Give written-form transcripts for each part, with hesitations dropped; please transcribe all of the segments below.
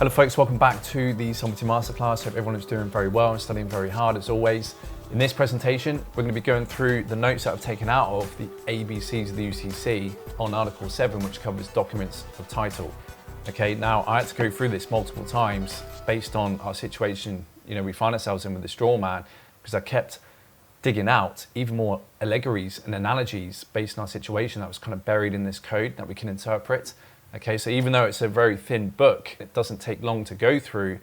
Hello folks, welcome back to the Sovereignty Masterclass. Hope everyone is doing very well and studying very hard as always. In this presentation, we're going to be going through the notes that I've taken out of the ABCs of the UCC on Article 7, which covers documents of title. Okay, now I had to go through this multiple times based on our situation, we find ourselves in with the straw man, because I kept digging out even more allegories and analogies based on our situation that was kind of buried in this code that we can interpret. Okay, so even though it's a very thin book, it doesn't take long to go through,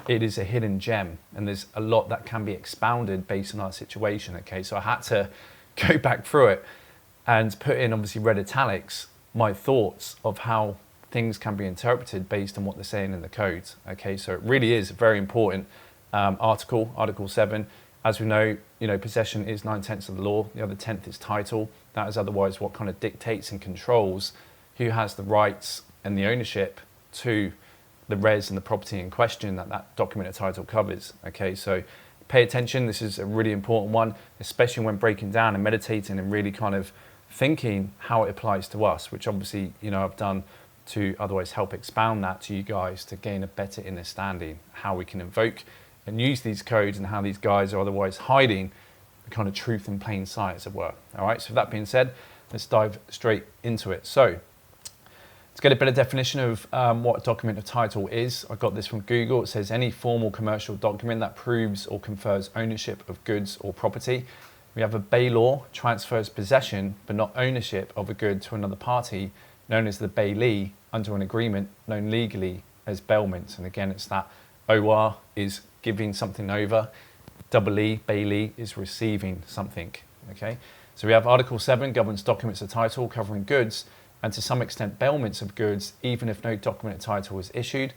it is a hidden gem and there's a lot that can be expounded based on our situation. Okay, so I had to go back through it and put in, obviously red italics, my thoughts of how things can be interpreted based on what they're saying in the code. Okay, so it really is a very important article, Article 7. As we know, possession is 9/10 of the law, the other 10th is title. That is otherwise what kind of dictates and controls who has the rights and the ownership to the res and the property in question that document of title covers. Okay, so pay attention. This is a really important one, especially when breaking down and meditating and really kind of thinking how it applies to us, which obviously, I've done to otherwise help expound that to you guys to gain a better understanding how we can invoke and use these codes and how these guys are otherwise hiding the kind of truth in plain sight, as it were. All right, so with that being said, let's dive straight into it. So, to get a better definition of what a document of title is, I got this from Google. It says any formal commercial document that proves or confers ownership of goods or property. We have a Bailee transfers possession but not ownership of a good to another party, known as the Bailee, under an agreement known legally as Bailment. And again, it's that OR is giving something over, double E, Bailee, is receiving something. Okay, so we have Article 7 governs documents of title covering goods and to some extent bailments of goods, even if no document of title was issued.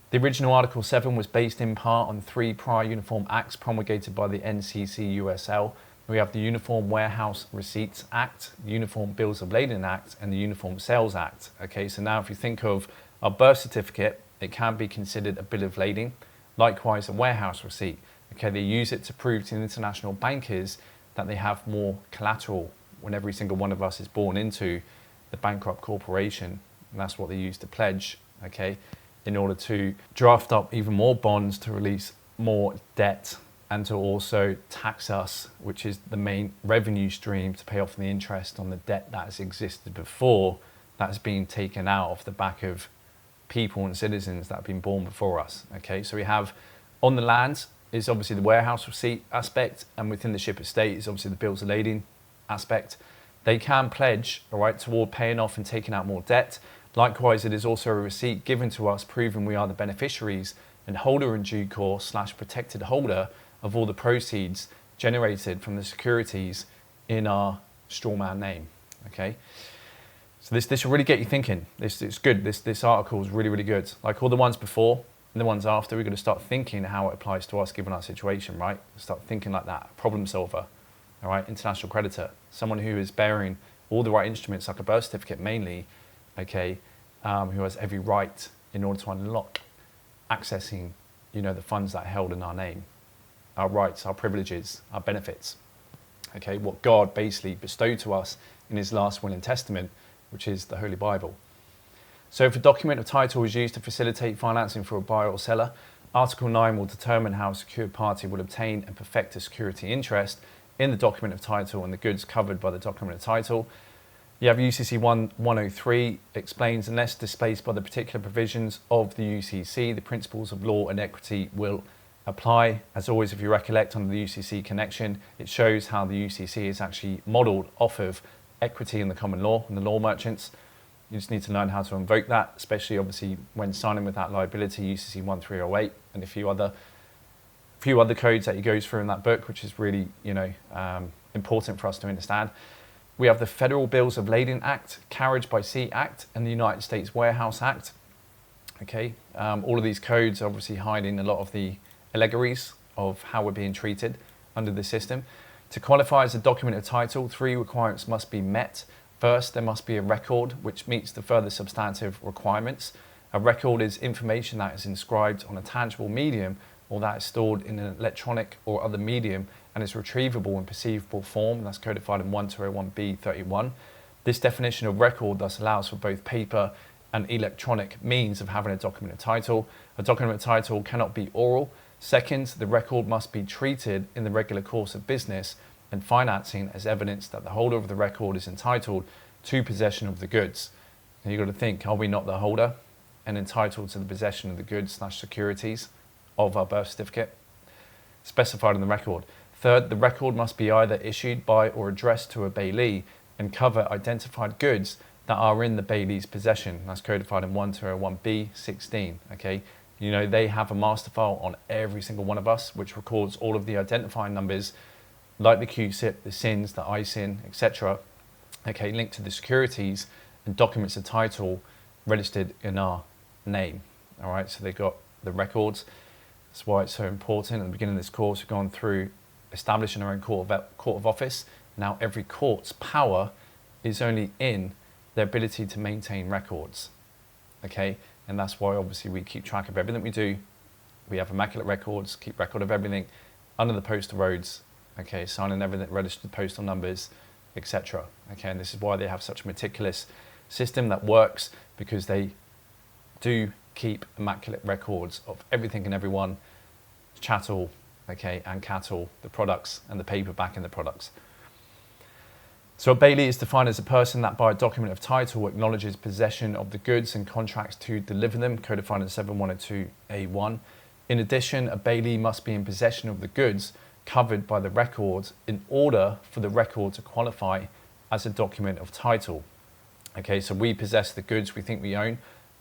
The original Article 7 was based in part on 3 prior Uniform Acts promulgated by the NCC-USL. We have the Uniform Warehouse Receipts Act, the Uniform Bills of Lading Act, and the Uniform Sales Act. Okay, so now if you think of our birth certificate, it can be considered a bill of lading. Likewise, a warehouse receipt. Okay, they use it to prove to international bankers that they have more collateral when every single one of us is born into the bankrupt corporation, and that's what they use to pledge, okay, in order to draft up even more bonds to release more debt and to also tax us, which is the main revenue stream to pay off the interest on the debt that has existed before, that has been taken out off the back of people and citizens that have been born before us. Okay, so we have on the land is obviously the warehouse receipt aspect, and within the ship estate is obviously the bills of lading aspect. They can pledge, all right, toward paying off and taking out more debt. Likewise, it is also a receipt given to us proving we are the beneficiaries and holder in due course / protected holder of all the proceeds generated from the securities in our strawman name. Okay, so this will really get you thinking. It's good. This article is really, really good. Like all the ones before and the ones after, we're going to start thinking how it applies to us given our situation, right? Start thinking like that. Problem solver. All right, international creditor, someone who is bearing all the right instruments, like a birth certificate mainly, okay, who has every right in order to unlock accessing, the funds that are held in our name, our rights, our privileges, our benefits, okay, what God basically bestowed to us in his last will and testament, which is the Holy Bible. So if a document of title is used to facilitate financing for a buyer or seller, Article 9 will determine how a secured party will obtain and perfect a security interest in the document of title and the goods covered by the document of title. You have UCC 103 explains, unless displaced by the particular provisions of the UCC, the principles of law and equity will apply. As always, if you recollect under the UCC connection, it shows how the UCC is actually modelled off of equity in the common law and the law merchants. You just need to learn how to invoke that, especially obviously when signing without liability, UCC 1308 and a few other codes that he goes through in that book, which is really, important for us to understand. We have the Federal Bills of Lading Act, Carriage by Sea Act, and the United States Warehouse Act. Okay, all of these codes are obviously hiding a lot of the allegories of how we're being treated under the system. To qualify as a document of title, 3 requirements must be met. First, there must be a record which meets the further substantive requirements. A record is information that is inscribed on a tangible medium or that is stored in an electronic or other medium and is retrievable in perceivable form. That's codified in 1201B31. This definition of record thus allows for both paper an electronic means of having a document of title. A document of title cannot be oral. Second, the record must be treated in the regular course of business and financing as evidence that the holder of the record is entitled to possession of the goods. And you've got to think, are we not the holder and entitled to the possession of the goods / securities of our birth certificate specified in the record? Third, the record must be either issued by or addressed to a Bailee and cover identified goods that are in the Bailee's possession. That's codified in 1201B16, okay? You know, they have a master file on every single one of us, which records all of the identifying numbers, like the QSIP, the SINs, the ISIN, etc., okay, linked to the securities and documents of title registered in our name, all right? So they've got the records. That's why it's so important. At the beginning of this course, we've gone through establishing our own court of office. Now, every court's power is only in their ability to maintain records, okay? And that's why obviously we keep track of everything we do. We have immaculate records, keep record of everything under the postal roads, okay, signing everything, registered postal numbers, etc. Okay, and this is why they have such a meticulous system that works, because they do keep immaculate records of everything and everyone, chattel, okay, and cattle, the products, and the paper back in the products. So a Bailee is defined as a person that by a document of title acknowledges possession of the goods and contracts to deliver them, codified in 7102A1. In addition, a Bailee must be in possession of the goods covered by the record in order for the record to qualify as a document of title. Okay, so we possess the goods we think we own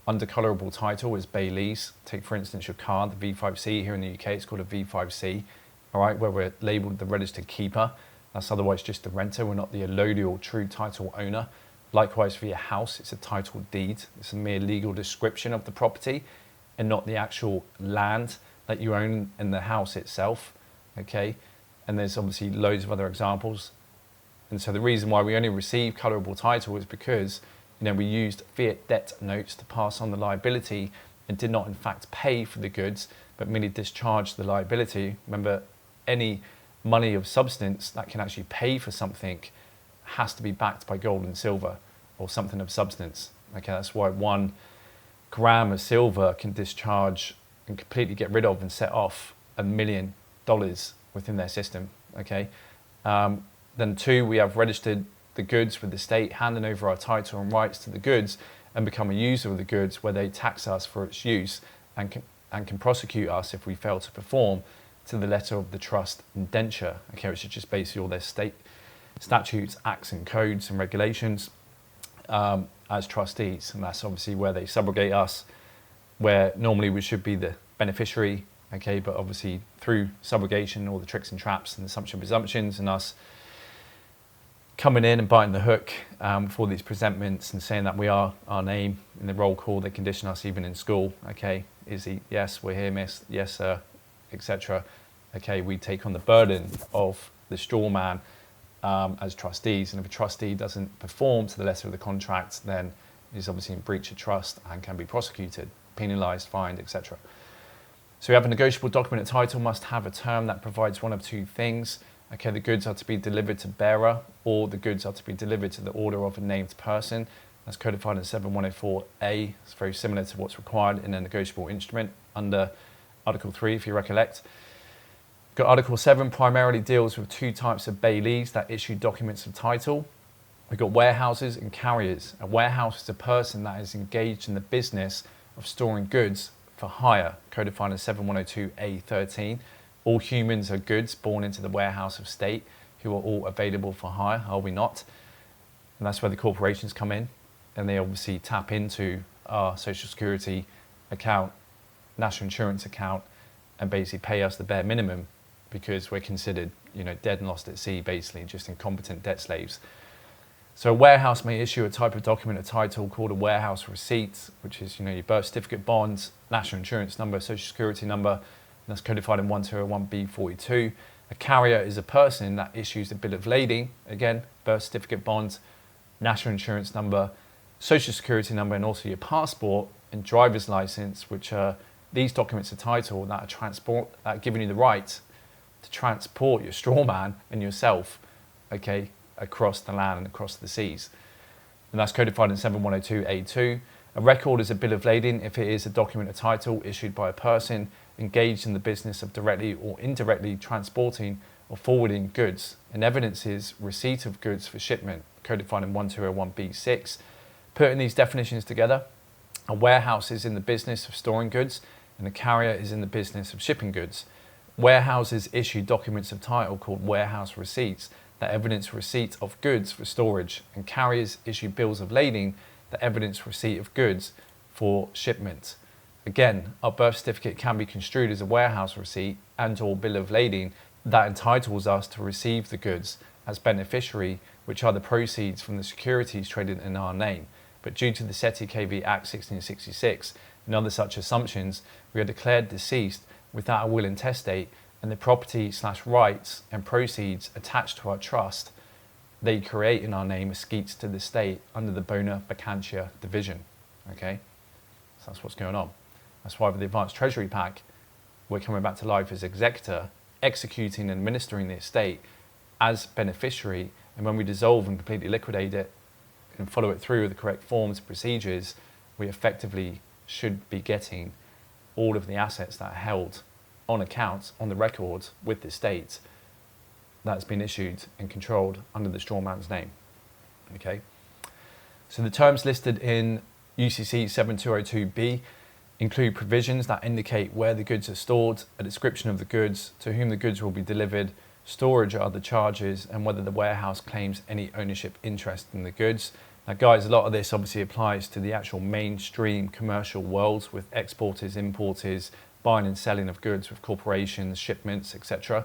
under colourable title as Bailees. Take for instance your car, the V5C. Here in the UK it's called a V5C, all right, where we're labelled the registered keeper. That's otherwise just the renter. We're not the allodial true title owner. Likewise for your house, it's a title deed. It's a mere legal description of the property and not the actual land that you own in the house itself, okay? And there's obviously loads of other examples. And so the reason why we only receive colourable title is because, you know, we used fiat debt notes to pass on the liability and did not in fact pay for the goods, but merely discharged the liability. Remember, any money of substance that can actually pay for something has to be backed by gold and silver or something of substance. Okay, that's why 1 gram of silver can discharge and completely get rid of and set off $1 million within their system. Okay, then 2, we have registered the goods with the state, handing over our title and rights to the goods and become a user of the goods, where they tax us for its use and can prosecute us if we fail to perform to the letter of the trust indenture, okay, which is just basically all their state statutes, acts and codes and regulations as trustees. And that's obviously where they subrogate us, where normally we should be the beneficiary, okay, but obviously through subrogation, all the tricks and traps and assumption presumptions and us coming in and biting the hook for these presentments and saying that we are our name in the roll call, they condition us even in school, okay, is he, yes, we're here, miss, yes, sir, etc. Okay, we take on the burden of the straw man as trustees, and if a trustee doesn't perform to the letter of the contract, then he's obviously in breach of trust and can be prosecuted, penalised, fined, etc. So we have a negotiable document of title must have a term that provides one of 2 things. Okay, the goods are to be delivered to bearer, or the goods are to be delivered to the order of a named person. That's codified in 7104A. It's very similar to what's required in a negotiable instrument under Article 3, if you recollect. Got Article 7, primarily deals with 2 types of Bailees that issue documents of title. We've got warehouses and carriers. A warehouse is a person that is engaged in the business of storing goods for hire, codified in 7102A13. All humans are goods born into the warehouse of state, who are all available for hire, are we not? And that's where the corporations come in, and they obviously tap into our social security account, national insurance account, and basically pay us the bare minimum, because we're considered, you know, dead and lost at sea, basically just incompetent debt slaves. So a warehouse may issue a type of document of title called a warehouse receipt, which is, you know, your birth certificate, bonds, national insurance number, social security number, and that's codified in 1201B42. A carrier is a person that issues a bill of lading, again, birth certificate, bonds, national insurance number, social security number, and also your passport and driver's license, which are these documents of title that are giving you the right to transport your straw man and yourself, okay, across the land and across the seas. And that's codified in 7102A2. A record is a bill of lading if it is a document of title issued by a person engaged in the business of directly or indirectly transporting or forwarding goods, and evidence is receipt of goods for shipment, codified in 1201b6. Putting these definitions together, a warehouse is in the business of storing goods and a carrier is in the business of shipping goods. Warehouses issue documents of title called warehouse receipts that evidence receipt of goods for storage, and carriers issue bills of lading that evidence receipt of goods for shipment. Again, our birth certificate can be construed as a warehouse receipt and or bill of lading that entitles us to receive the goods as beneficiary, which are the proceeds from the securities traded in our name. But due to the SETI KV Act 1666 and other such assumptions, we are declared deceased without a will intestate, and the property/rights and proceeds attached to our trust they create in our name escates to the state under the bona vacantia division. Okay, so that's what's going on. That's why with the Advanced Treasury Pack, we're coming back to life as executor, executing and administering the estate as beneficiary, and when we dissolve and completely liquidate it and follow it through with the correct forms and procedures, we effectively should be getting all of the assets that are held on accounts, on the records with the estate that's been issued and controlled under the strawman's name. Okay, so the terms listed in UCC 7202B include provisions that indicate where the goods are stored, a description of the goods, to whom the goods will be delivered, storage or other charges, and whether the warehouse claims any ownership interest in the goods. Now guys, a lot of this obviously applies to the actual mainstream commercial world with exporters, importers, buying and selling of goods with corporations, shipments, etc.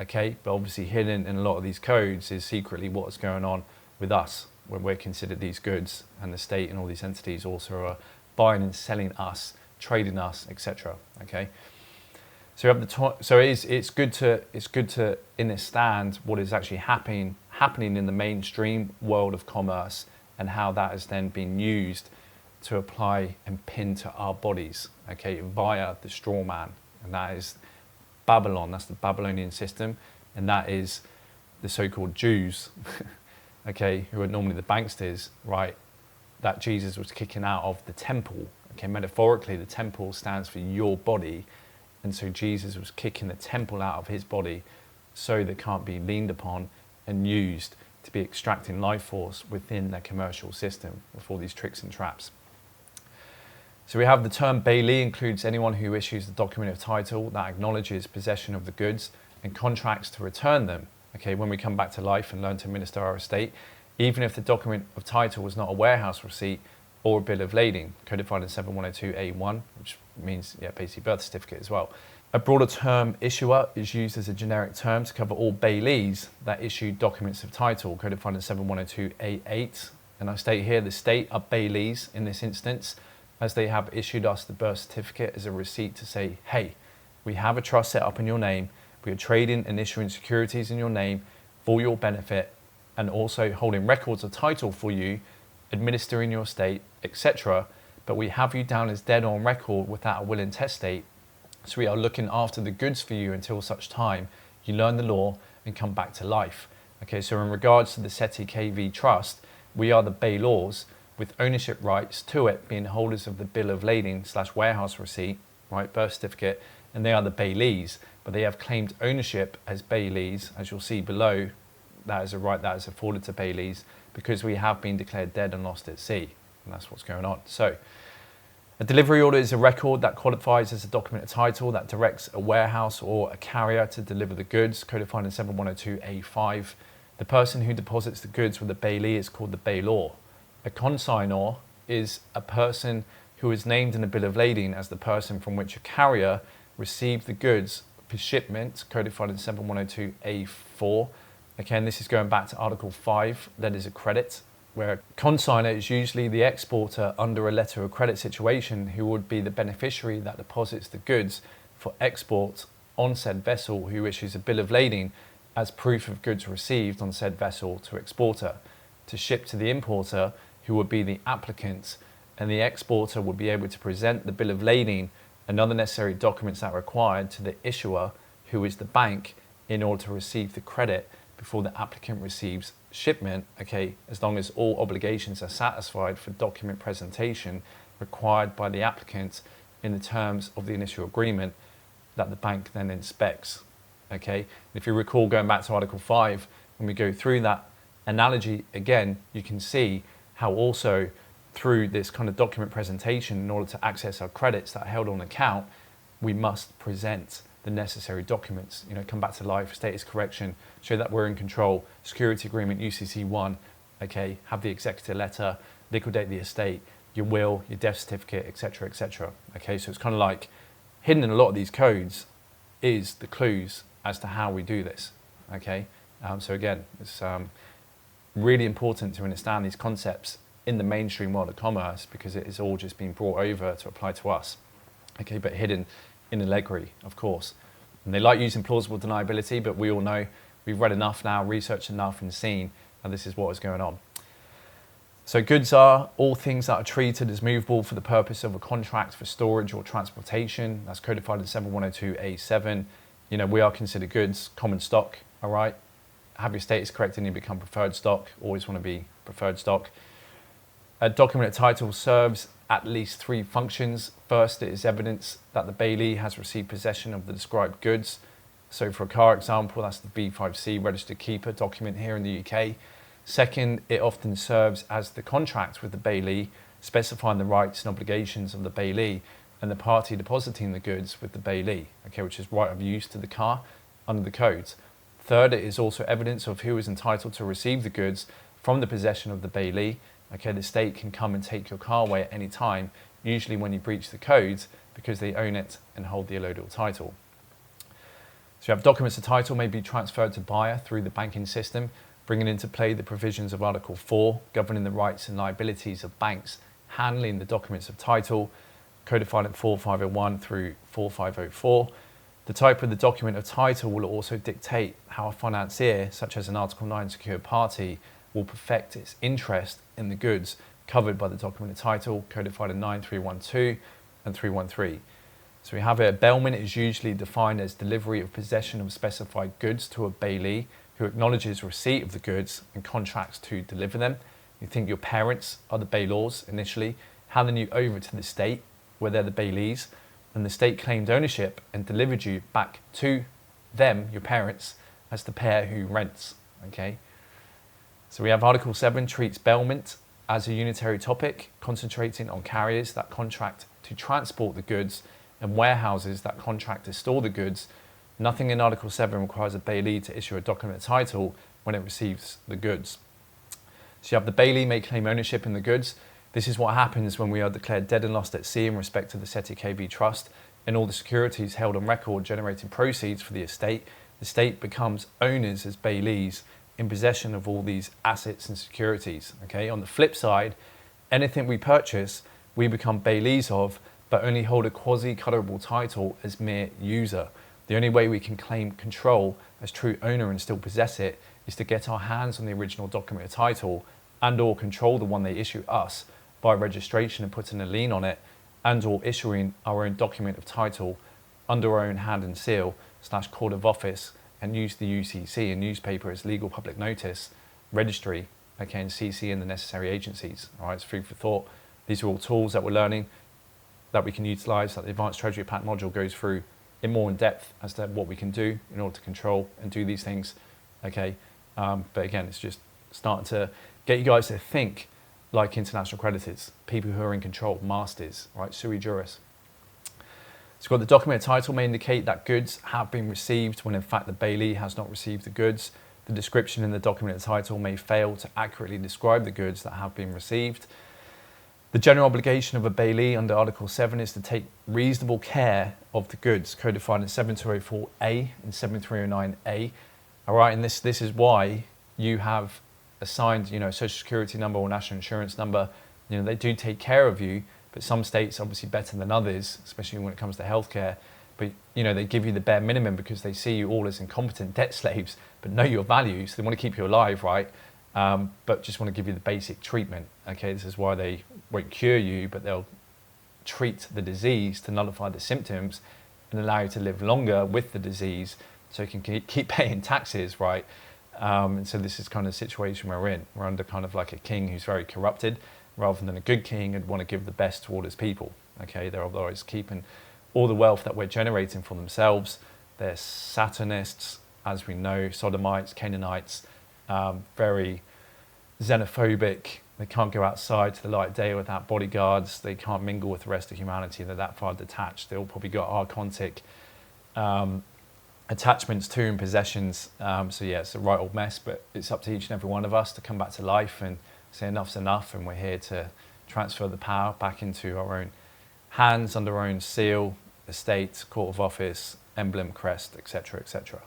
Okay, but obviously hidden in a lot of these codes is secretly what's going on with us when we're considered these goods, and the state and all these entities also are buying and selling us, trading us, etc. Okay, so we have it's good to understand what is actually happening in the mainstream world of commerce and how that has then been used to apply and pin to our bodies, okay, via the straw man, and that is Babylon. That's the Babylonian system, and that is the so-called Jews, okay, who are normally the banksters, right? That Jesus was kicking out of the temple. Okay, metaphorically, the temple stands for your body, and so Jesus was kicking the temple out of his body so that it can't be leaned upon and used to be extracting life force within their commercial system with all these tricks and traps. So we have the term Bailee includes anyone who issues the document of title that acknowledges possession of the goods and contracts to return them, okay, when we come back to life and learn to administer our estate, even if the document of title was not a warehouse receipt or a bill of lading, codified in 7102A1, which means, yeah, basically birth certificate as well. A broader term, issuer, is used as a generic term to cover all Bailees that issue documents of title, codified in 7102A8. And I state here the state are Bailees in this instance, as they have issued us the birth certificate as a receipt to say, hey, we have a trust set up in your name, we are trading and issuing securities in your name for your benefit, and also holding records of title for you, administering your estate, etc. But we have you down as dead on record without a will intestate, so we are looking after the goods for you until such time you learn the law and come back to life. Okay, so in regards to the SETI KV Trust, we are the Bailees, with ownership rights to it being holders of the bill of lading / warehouse receipt, right, birth certificate, and they are the Bailees, but they have claimed ownership as Bailees, as you'll see below. That is a right that is afforded to Bailees because we have been declared dead and lost at sea, and that's what's going on. So a delivery order is a record that qualifies as a document of title that directs a warehouse or a carrier to deliver the goods, codified in 7102A5. The person who deposits the goods with the Bailee is called the Bailor. A consignor is a person who is named in a bill of lading as the person from which a carrier received the goods for shipment, codified in 7102A4. Again, this is going back to Article 5, that is a credit, where a consignor is usually the exporter under a letter of credit situation who would be the beneficiary that deposits the goods for export on said vessel, who issues a bill of lading as proof of goods received on said vessel to exporter, to ship to the importer, who would be the applicant, and the exporter would be able to present the bill of lading and other necessary documents that are required to the issuer, who is the bank, in order to receive the credit before the applicant receives shipment, okay, as long as all obligations are satisfied for document presentation required by the applicant in the terms of the initial agreement that the bank then inspects, okay? If you recall, going back to Article 5, when we go through that analogy again, you can see how also through this kind of document presentation, in order to access our credits that are held on account, we must present the necessary documents, come back to life, status correction, show that we're in control, security agreement, UCC 1, okay, have the executor letter, liquidate the estate, your will, your death certificate, etc., etc. Okay, so it's kind of like hidden in a lot of these codes is the clues as to how we do this, okay? So again, it's really important to understand these concepts in the mainstream world of commerce because it is all just being brought over to apply to us, okay, but hidden in Allegory, of course. And they like using plausible deniability, but we all know, we've read enough now, researched enough and seen, and this is what is going on. So goods are all things that are treated as movable for the purpose of a contract for storage or transportation. That's codified in 7102A7. We are considered goods, common stock, all right? Have your status corrected and you become preferred stock. Always want to be preferred stock. A document of title serves at least 3 functions. First, it is evidence that the bailee has received possession of the described goods. So for a car example, that's the B5C registered keeper document here in the UK. Second, it often serves as the contract with the bailee, specifying the rights and obligations of the bailee and the party depositing the goods with the bailee, okay, which is right of use to the car under the codes. Third, it is also evidence of who is entitled to receive the goods from the possession of the bailee. Okay, the state can come and take your car away at any time, usually when you breach the codes, because they own it and hold the allodial title. So you have documents of title may be transferred to buyer through the banking system, bringing into play the provisions of Article 4, governing the rights and liabilities of banks handling the documents of title, codified in 4501 through 4504. The type of the document of title will also dictate how a financier, such as an Article 9 secured party, will perfect its interest in the goods covered by the document of title, codified in 9312 and 313. So we have here, bailment is usually defined as delivery of possession of specified goods to a bailee who acknowledges receipt of the goods and contracts to deliver them. You think your parents are the bailors initially, handing you over to the state, where they're the bailees, and the state claimed ownership and delivered you back to them, your parents, as the pair who rents, okay? So we have Article 7 treats bailment as a unitary topic, concentrating on carriers that contract to transport the goods and warehouses that contract to store the goods. Nothing in Article 7 requires a bailee to issue a document of title when it receives the goods. So you have the bailee may claim ownership in the goods. This is what happens when we are declared dead and lost at sea in respect to the SETI KB Trust and all the securities held on record generating proceeds for the estate. The state becomes owners as bailees in possession of all these assets and securities. Okay. On the flip side, anything we purchase, we become bailees of, but only hold a quasi-colorable title as mere user. The only way we can claim control as true owner and still possess it is to get our hands on the original document of title and or control the one they issue us by registration and putting a lien on it and or issuing our own document of title under our own hand and seal / court of office and use the UCC and newspaper as legal public notice, registry, okay, and CC in the necessary agencies. All right, it's food for thought. These are all tools that we're learning that we can utilize, that the Advanced Treasury Pact module goes through in more in depth as to what we can do in order to control and do these things, okay? But again, it's just starting to get you guys to think like international creditors, people who are in control, masters, right, sui juris. So we've got the document of title may indicate that goods have been received when in fact the bailee has not received the goods. The description in the document of title may fail to accurately describe the goods that have been received. The general obligation of a bailee under Article 7 is to take reasonable care of the goods, codified in 7204A and 7309A. All right, and this is why you have assigned, social security number or national insurance number. They do take care of you, but some states obviously better than others, especially when it comes to healthcare. But they give you the bare minimum because they see you all as incompetent debt slaves, but know your value, so they want to keep you alive, right? But just want to give you the basic treatment. Okay, this is why they won't cure you, but they'll treat the disease to nullify the symptoms and allow you to live longer with the disease, so you can keep paying taxes, right? And so this is kind of the situation we're in. We're under kind of like a king who's very corrupted, rather than a good king who'd want to give the best to all his people. Okay, they're otherwise keeping all the wealth that we're generating for themselves. They're Satanists, as we know, Sodomites, Canaanites, very xenophobic. They can't go outside to the light of day without bodyguards. They can't mingle with the rest of humanity. They're that far detached. They all probably got archontic attachments to and possessions. So yeah, it's a right old mess, but it's up to each and every one of us to come back to life and say enough's enough, and we're here to transfer the power back into our own hands under our own seal, estate, court of office, emblem, crest, etc., etc.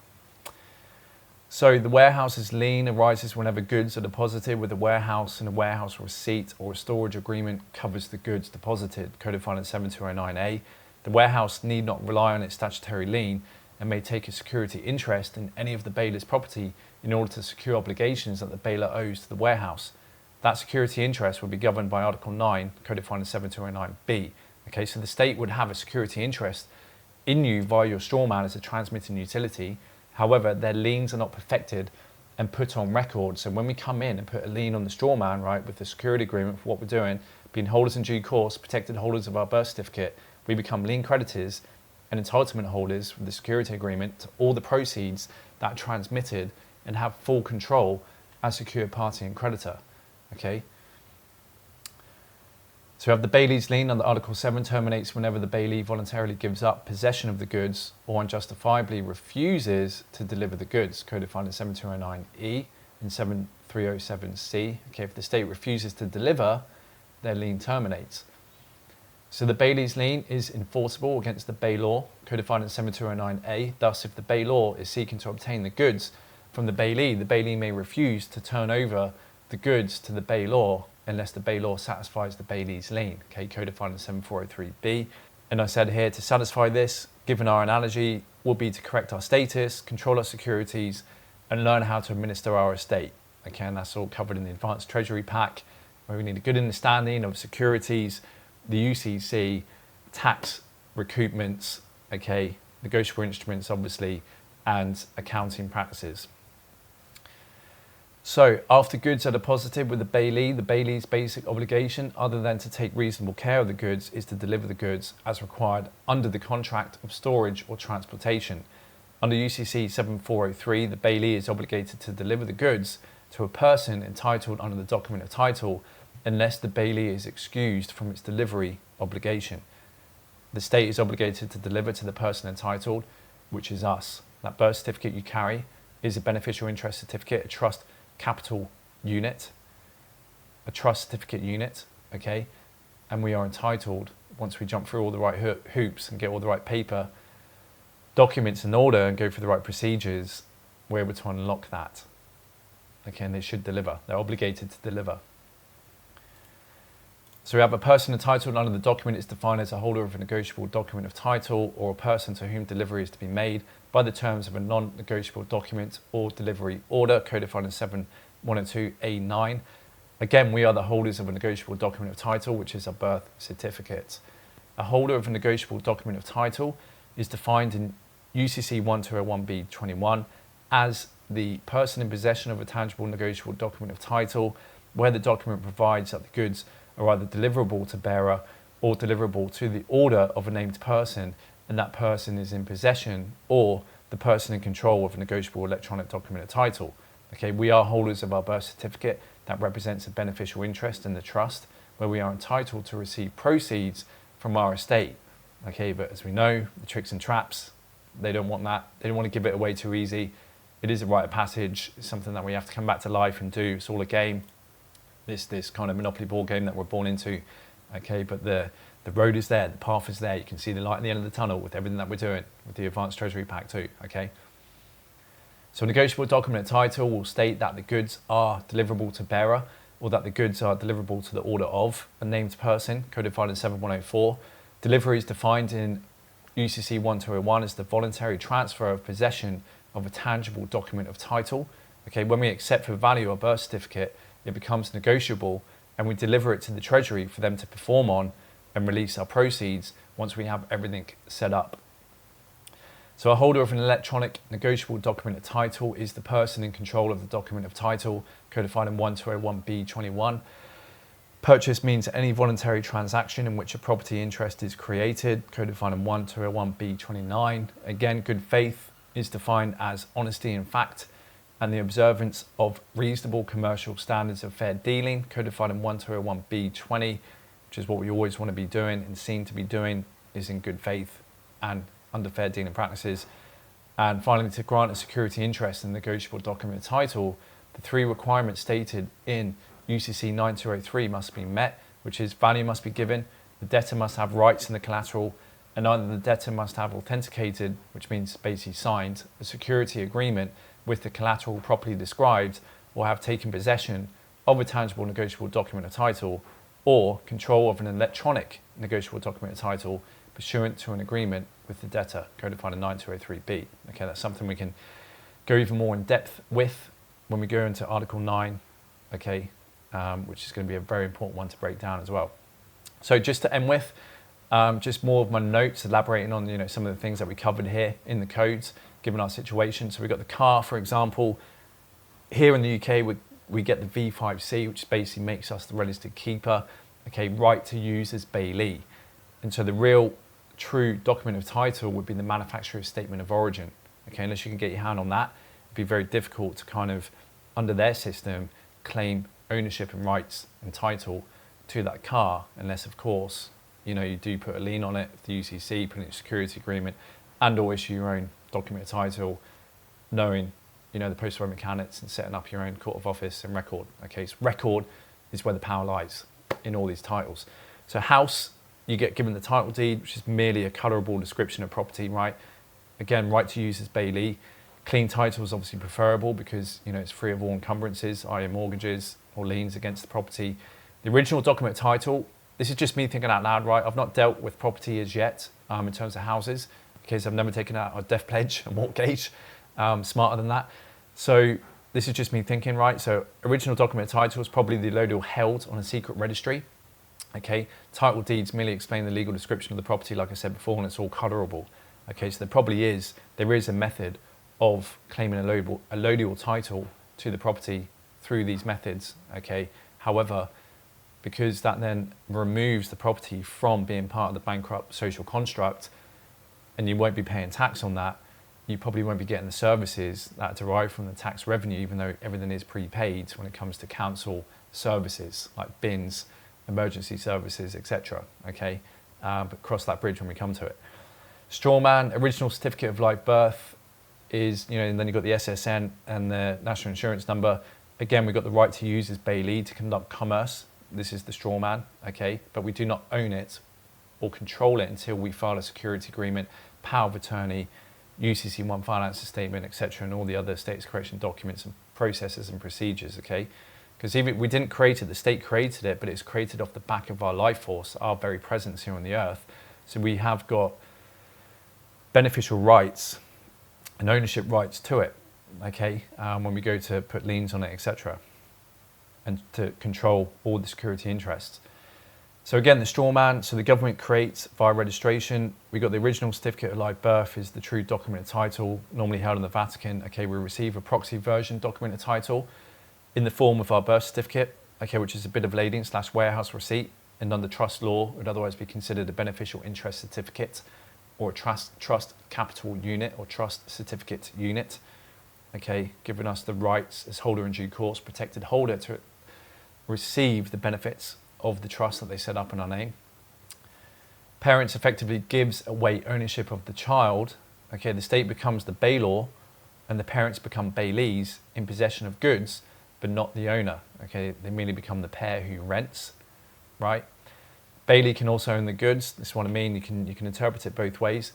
So the warehouse's lien arises whenever goods are deposited with a warehouse, and a warehouse receipt or a storage agreement covers the goods deposited, codified in 7209A. The warehouse need not rely on its statutory lien and may take a security interest in any of the bailor's property in order to secure obligations that the bailor owes to the warehouse. That security interest would be governed by Article 9, codified in 7209B. Okay, so the state would have a security interest in you via your strawman as a transmitting utility. However, their liens are not perfected and put on record. So when we come in and put a lien on the strawman, right, with the security agreement for what we're doing, being holders in due course, protected holders of our birth certificate, we become lien creditors and entitlement holders with the security agreement to all the proceeds that are transmitted and have full control as secured party and creditor. Okay. So we have the Bailees lien under Article 7 terminates whenever the Bailee voluntarily gives up possession of the goods or unjustifiably refuses to deliver the goods, codified in 7209E and 7307C. Okay, if the state refuses to deliver, their lien terminates. So the Bailees lien is enforceable against the bailor, codified in 7209A. Thus, if the bailor is seeking to obtain the goods from the Bailee may refuse to turn over the goods to the bailor unless the bailor satisfies the Bailees lien, okay, codified in 7403B. And I said here, to satisfy this, given our analogy, will be to correct our status, control our securities, and learn how to administer our estate. Okay, and that's all covered in the Advanced Treasury Pack, where we need a good understanding of securities, the UCC, tax recoupments, okay, negotiable instruments, obviously, and accounting practices. So after goods are deposited with the Bailee's basic obligation, other than to take reasonable care of the goods, is to deliver the goods as required under the contract of storage or transportation. Under UCC 7403, the Bailee is obligated to deliver the goods to a person entitled under the document of title unless the Bailee is excused from its delivery obligation. The state is obligated to deliver to the person entitled, which is us. That birth certificate you carry is a beneficial interest certificate, a trust capital unit, a trust certificate unit, okay? And we are entitled, once we jump through all the right hoops and get all the right paper, documents in order and go through the right procedures, we're able to unlock that. Okay, and they should deliver. They're obligated to deliver. So we have a person entitled under the document is defined as a holder of a negotiable document of title or a person to whom delivery is to be made by the terms of a non-negotiable document or delivery order, codified in 7102A9. Again, we are the holders of a negotiable document of title, which is a birth certificate. A holder of a negotiable document of title is defined in UCC 1201B21 as the person in possession of a tangible negotiable document of title, where the document provides that the goods are either deliverable to bearer or deliverable to the order of a named person, and that person is in possession or the person in control of a negotiable electronic document of title. Okay, we are holders of our birth certificate that represents a beneficial interest in the trust, where we are entitled to receive proceeds from our estate. Okay, but as we know, the tricks and traps, they don't want that. They don't want to give it away too easy. It is a rite of passage. It's something that we have to come back to life and do. It's all a game. This kind of Monopoly board game that we're born into. Okay, but the road is there, the path is there. You can see the light at the end of the tunnel with everything that we're doing with the Advanced Treasury Pack too. Okay. So a negotiable document of title will state that the goods are deliverable to bearer, or that the goods are deliverable to the order of a named person, codified in 7104. Delivery is defined in UCC 1201 as the voluntary transfer of possession of a tangible document of title. Okay, when we accept for value a birth certificate, it becomes negotiable and we deliver it to the Treasury for them to perform on and release our proceeds once we have everything set up. So a holder of an electronic negotiable document of title is the person in control of the document of title, codified in 1201b21. Purchase means any voluntary transaction in which a property interest is created, codified in 1201b29. Again, good faith is defined as honesty in fact and the observance of reasonable commercial standards of fair dealing, codified in 1201b20, which is what we always want to be doing and seem to be doing, is in good faith and under fair dealing practices. And finally, to grant a security interest in the negotiable document of title, the three requirements stated in UCC 9203 must be met, which is value must be given, the debtor must have rights in the collateral, and either the debtor must have authenticated, which means basically signed, a security agreement with the collateral properly described, or have taken possession of a tangible negotiable document of title, or control of an electronic negotiable document of title pursuant to an agreement with the debtor, codified in 9203b. Okay, that's something we can go even more in depth with when we go into Article 9, okay, which is going to be a very important one to break down as well. So just to end with, just more of my notes elaborating on some of the things that we covered here in the codes, given our situation. So we've got the car, for example. Here in the UK, we get the V5C, which basically makes us the registered keeper. Okay, right to use as Bailee. And so the real true document of title would be the manufacturer's statement of origin. Okay, unless you can get your hand on that, it'd be very difficult to kind of, under their system, claim ownership and rights and title to that car, unless of course, you do put a lien on it, the UCC, put in a security agreement, and or issue your own document of title, knowing, the post-road mechanics and setting up your own court of office and record. Okay, so record is where the power lies in all these titles. So house, you get given the title deed, which is merely a colourable description of property, right? Again, right to use as Bailee. Clean title is obviously preferable because, it's free of all encumbrances, i.e. mortgages or liens against the property. The original document of title, this is just me thinking out loud, right? I've not dealt with property as yet in terms of houses, because I've never taken out a death pledge, a mortgage, smarter than that. So this is just me thinking, right? So original document of title is probably the allodial held on a secret registry. Okay, title deeds merely explain the legal description of the property, like I said before, and it's all colourable. Okay, so there is a method of claiming a allodial title to the property through these methods. Okay, however, because that then removes the property from being part of the bankrupt social construct, and you won't be paying tax on that, you probably won't be getting the services that derive from the tax revenue, even though everything is prepaid when it comes to council services like bins, emergency services, etc. Okay, but cross that bridge when we come to it. Strawman, original certificate of live birth is, and then you've got the SSN and the national insurance number. Again, we've got the right to use as Bailee to conduct commerce. This is the strawman, okay, but we do not own it or control it until we file a security agreement, power of attorney, UCC 1 finance statement, etc., and all the other status correction documents and processes and procedures, okay? Because even we didn't create it, the state created it, but it's created off the back of our life force, our very presence here on the earth. So we have got beneficial rights and ownership rights to it, okay, when we go to put liens on it, etc., and to control all the security interests. So again, the strawman, so the government creates via registration. We got the original certificate of live birth is the true document of title, normally held in the Vatican. Okay, we receive a proxy version document of title in the form of our birth certificate, okay, which is a bit of lading / warehouse receipt, and under trust law would otherwise be considered a beneficial interest certificate or a trust capital unit or trust certificate unit, okay, giving us the rights as holder in due course, protected holder to receive the benefits of the trust that they set up in our name. Parents effectively gives away ownership of the child. Okay, the state becomes the bailor and the parents become bailees in possession of goods, but not the owner. Okay, they merely become the pair who rents, right? Bailee can also own the goods. This is what I mean, you can interpret it both ways.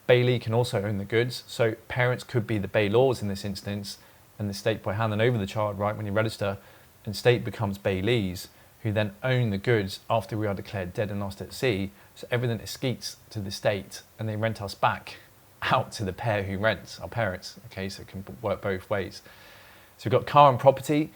Bailee can also own the goods. So parents could be the bailors in this instance, and the state by handing over the child, right, when you register, and state becomes bailees, who then own the goods after we are declared dead and lost at sea. So everything escapes to the state and they rent us back out to the pair who rents, our parents. Okay, so it can work both ways. So we've got car and property.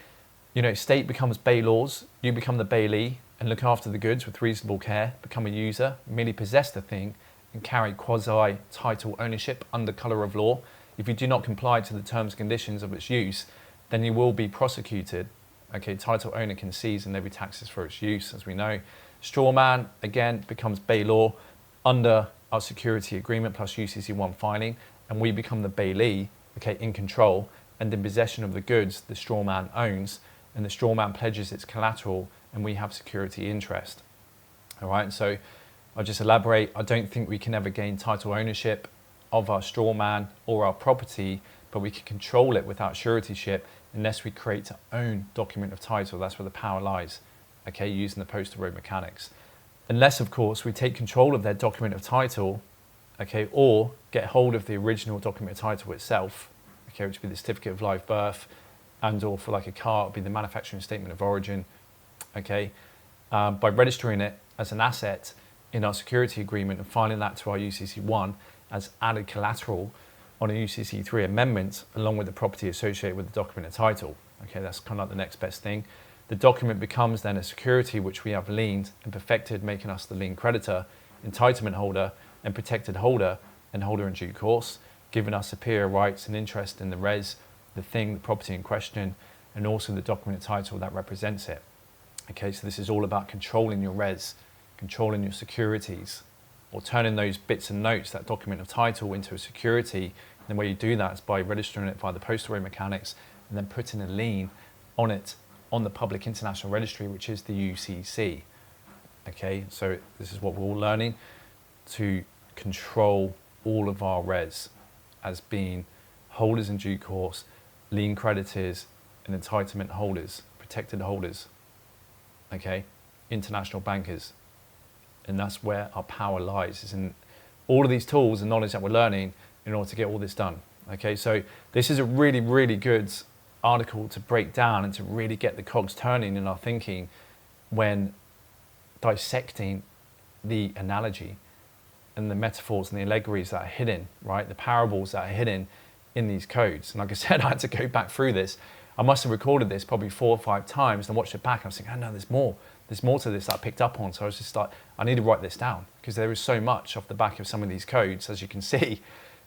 State becomes bailors, you become the bailee and look after the goods with reasonable care, become a user, merely possess the thing, and carry quasi-title ownership under colour of law. If you do not comply to the terms and conditions of its use, then you will be prosecuted. Okay, title owner can seize and levy taxes for its use, as we know. Strawman, again, becomes Bay law under our security agreement plus UCC 1 filing, and we become the Bailee, okay, in control and in possession of the goods the strawman owns, and the strawman pledges its collateral, and we have security interest. All right, so I'll just elaborate. I don't think we can ever gain title ownership of our strawman or our property, but we can control it without suretyship unless we create our own document of title. That's where the power lies, okay, using the postal road mechanics. Unless, of course, we take control of their document of title, okay, or get hold of the original document of title itself, okay, which would be the certificate of live birth, and or for like a car, it would be the manufacturing statement of origin, okay, by registering it as an asset in our security agreement and filing that to our UCC 1 as added collateral on a UCC 3 amendment, along with the property associated with the document of title. Okay, that's kind of like the next best thing. The document becomes then a security which we have liened and perfected, making us the lien creditor, entitlement holder, and protected holder, and holder in due course, giving us superior rights and interest in the res, the thing, the property in question, and also the document of title that represents it. Okay, so this is all about controlling your res, controlling your securities, or turning those bits and notes, that document of title, into a security. And the way you do that is by registering it via the postal road mechanics and then putting a lien on it on the public international registry, which is the UCC. Okay, so this is what we're all learning, to control all of our res as being holders in due course, lien creditors and entitlement holders, protected holders, okay, international bankers. And that's where our power lies, is in all of these tools and knowledge that we're learning in order to get all this done. Okay, so this is a really, really good article to break down and to really get the cogs turning in our thinking when dissecting the analogy and the metaphors and the allegories that are hidden, right? The parables that are hidden in these codes. And like I said, I had to go back through this. I must have recorded this probably 4 or 5 times and watched it back. And I was thinking, oh no, there's more. There's more to this that I picked up on. So I was just like, I need to write this down because there is so much off the back of some of these codes, as you can see,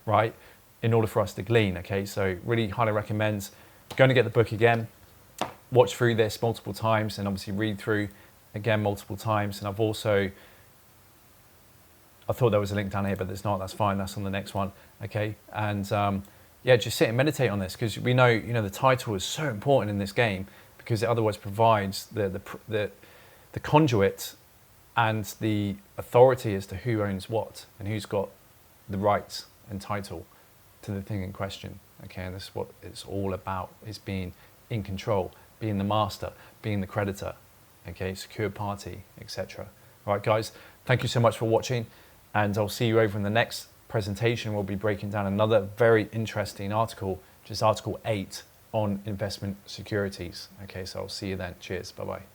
right, in order for us to glean. Okay, so really highly recommend going to get the book again, watch through this multiple times, and obviously read through again multiple times. And I've also, I thought there was a link down here, but there's not. That's fine. That's on the next one. Okay, and yeah, just sit and meditate on this, because we know, you know, the title is so important in this game because it otherwise provides the conduit and the authority as to who owns what and who's got the rights and title to the thing in question. Okay, and this is what it's all about, is being in control, being the master, being the creditor, okay, secure party, etc. All right, guys, thank you so much for watching, and I'll see you over in the next presentation. We'll be breaking down another very interesting article, which is Article 8 on investment securities. Okay, so I'll see you then. Cheers, bye-bye.